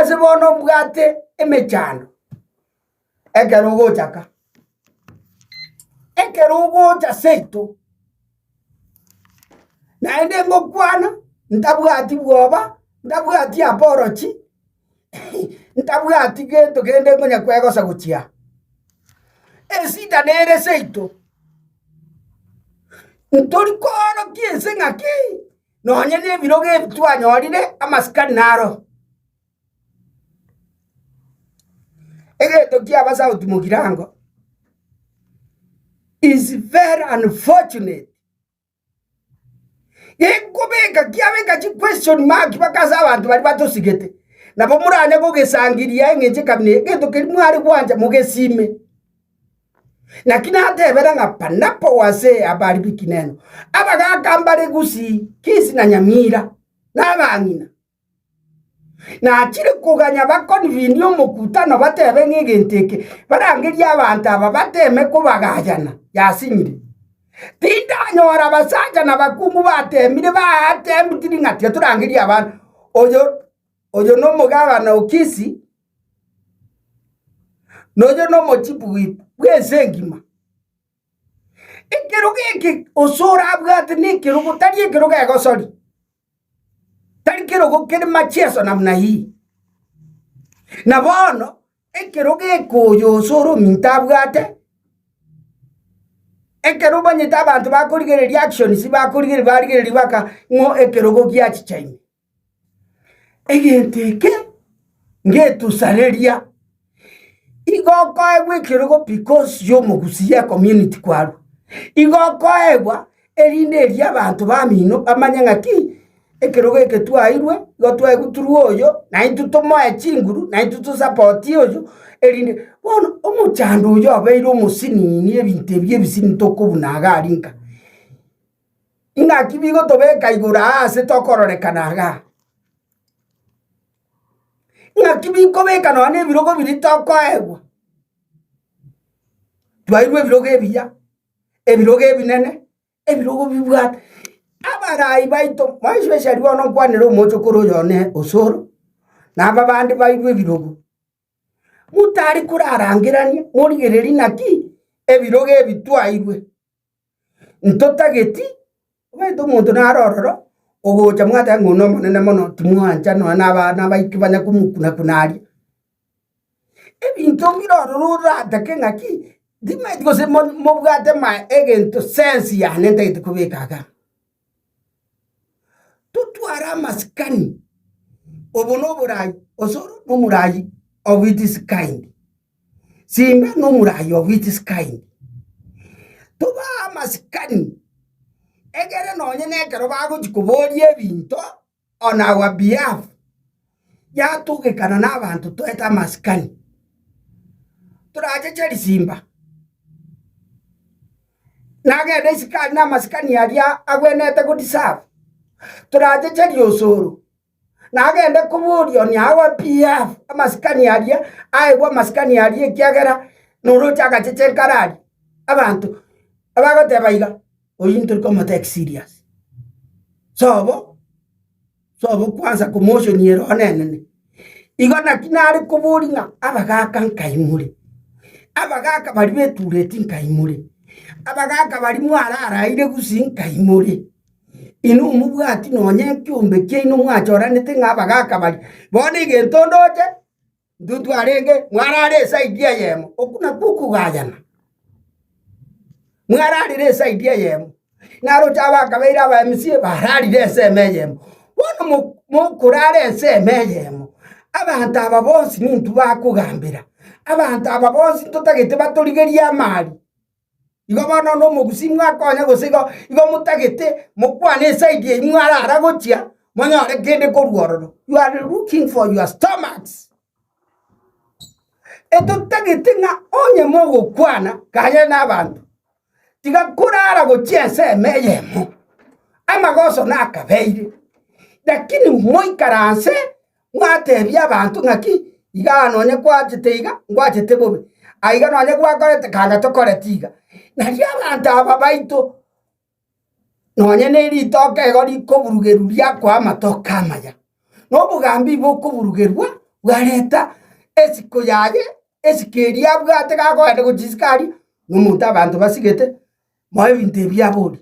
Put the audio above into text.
ase bono bwate emechando ekerugo chaka ekerugo cha seito naende ngokwana ntabwati bwoba ntabwati aporochi ntabwati gento kende ngonya kwegosa guchia esida nere seito ntori kono kiense ngaki nonye ne biroge twanyorire amaskani naro egento kia basa utumugirango is very unfortunate. Yekubeka kiabeka chi question mark bakaza abantu bari batosigete nabo murane ko gesangiriya ngenje kabine gento kirimwari kwanja mugesime nakina hatebera ngapanapo wase abari bikineno abaga kambare gusi kisi na nyamira nabangina na achire kuganya bakonvinio mukutano batebe ngegenteke barangiria abantu aba bateme kubagajana yasinyire tinda nyora basaja na bakungu batemire batembutiri ngati turangiria abantu oyo no mugabana ukisi noyo no mochipu bwesengima ikirugi osora abwate ni kirugu tari kirugu egosori tari kirugu kiri machieso namna hii na bono ikirugi koyo osoro mintabwate ekeruba nyita abantu bakurigere reaction si bakurigere barigere baka ngo ekerugo kiachi chaini egenteke ngetusareria igoko egwe kirugo because yo mugusiya community kwaru igoko egwa erinde eria abantu bamino amanyanga ki ekirugo eketwairwe gotwa eguturu oyo na intutomo echinguru na intuto support oyo erinde bono omuchando oyo abeire omusini ni ebinte bye bisini tokubunaga arinka inga kibigo tobeka igura ase tokororeka inga kibiko beka no ane birogo birito egwa twairwe birogo ebiya ebirogo ebinene ebirogo bibwat abarai baito especially wono kwanero mocho koro yone osoro na babandi bairwe birogo mutari kurarangirania murigereri naki ebirogo ebitwairwe ntotageti baito muntu narororo ogocha mwata ngono monene mono timwanja no nabana baikibanya kumukuna kunari ebinto mirororo ratake ngaki dimaiti gose mobwate ma egento sense ya nende itukubekaga tutwara maskani obono burai osoro no murai of it is kind simba no murai of it is kind tuba maskani egere nonye nekero bago chikuborie binto on our behalf ya tugekana n'abantu tweta maskani turaje cheri simba nage desikani na maskani yaria agwenete kudisafu turaje cheri osoro nage ende kuburio ni our behalf maskani yaria aigwa maskani yaria kiagera nurucha gacheche karari abantu abagote baiga oyinto koma take serious sobo kwanza commotion yero anene igona kinari kuburinga abagaka nkaimure abagaka bari betureti nkaimure abagaka bari mwarara ire gusinkaimure inu mubwati nonye kyumbe kino mwachoranete ngabagaka bari bone gentondoje ndutu arenge mwarare side yemo okuna kukugayana mwararire side yemo naro chaba kabeira ba MC bararire semeyemo wono mukurare semeyemo abantu aba bonsi nintu bakugambira abantu aba bonsi totagete baturigeria amari igo bana no mugusimwa konya gosigo igo mutagete mukwane side imwara aragochia monyore kende korwororo you are looking for your stomachs eto tagete nga onye mogo kwana kanye n'abantu tiga kurara gochiense meyemo amagoso nakabeire lakini moikaranse mwatebya abantu ngaki iga nonye kwachete iga ngwachete bobe aiga nonye kwakorete kanga tokoretiga nari abantu aba baito nonye neri toke gori koburugeruria kwa matoka maya no bugambi bokuburugerwa bwareta esiko yaye esikeria bwate gakoende gochisikari n'omonto abantu basigete moe binto ebiabori